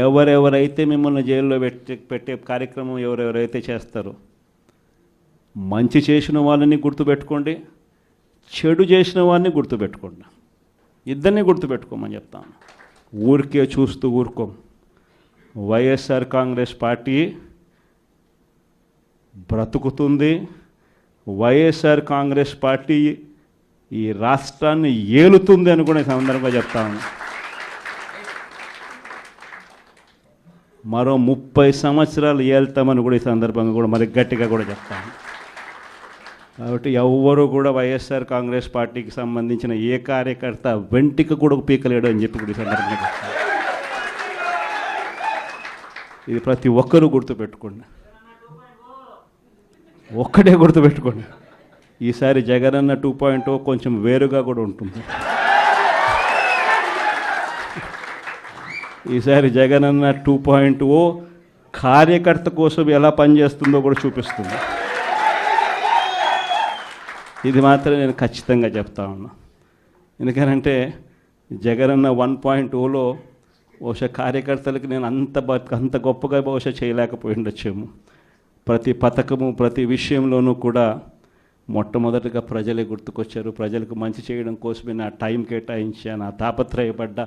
ఎవరెవరైతే మిమ్మల్ని జైల్లో పెట్టే కార్యక్రమం ఎవరెవరైతే చేస్తారో మంచి చేసిన వాళ్ళని గుర్తుపెట్టుకోండి, చెడు చేసిన వాడిని గుర్తుపెట్టుకోండి. ఇద్దరిని గుర్తుపెట్టుకోమని చెప్తాను. ఊరికే చూస్తూ ఊరుకోం. వైఎస్ఆర్ కాంగ్రెస్ పార్టీ బ్రతుకుతుంది. వైఎస్ఆర్ కాంగ్రెస్ పార్టీ ఈ రాష్ట్రాన్ని ఏలుతుంది అని కూడా ఈ సందర్భంగా చెప్తాను. మరో 30 సంవత్సరాలు ఏళ్తామని కూడా ఈ సందర్భంగా కూడా మరి గట్టిగా కూడా చెప్తాను. కాబట్టి ఎవ్వరూ కూడా వైఎస్ఆర్ కాంగ్రెస్ పార్టీకి సంబంధించిన ఏ కార్యకర్త వెంటిక కూడా పీకలేడు అని చెప్పి కూడా ఈ సందర్భంగా చెప్తాను. ఇది ప్రతి ఒక్కరూ గుర్తుపెట్టుకోండి, ఒక్కటే గుర్తుపెట్టుకోండి. ఈసారి జగనన్న 2.0 కొంచెం వేరుగా కూడా ఉంటుంది. ఈసారి జగనన్న 2.0 కార్యకర్త కోసం ఎలా పనిచేస్తుందో కూడా చూపిస్తుంది. ఇది మాత్రం నేను ఖచ్చితంగా చెప్తా ఉన్నా. ఎందుకనంటే జగనన్న 1.0లో బహుశా కార్యకర్తలకి నేను అంత గొప్పగా బహుశా చేయలేకపోయి ఉండొచ్చేమో. ప్రతి పథకము ప్రతి విషయంలోనూ కూడా మొట్టమొదటిగా ప్రజలే గుర్తుకొచ్చారు. ప్రజలకు మంచి చేయడం కోసమే నా టైం కేటాయించాను, నా తాపత్రయపడ్డా.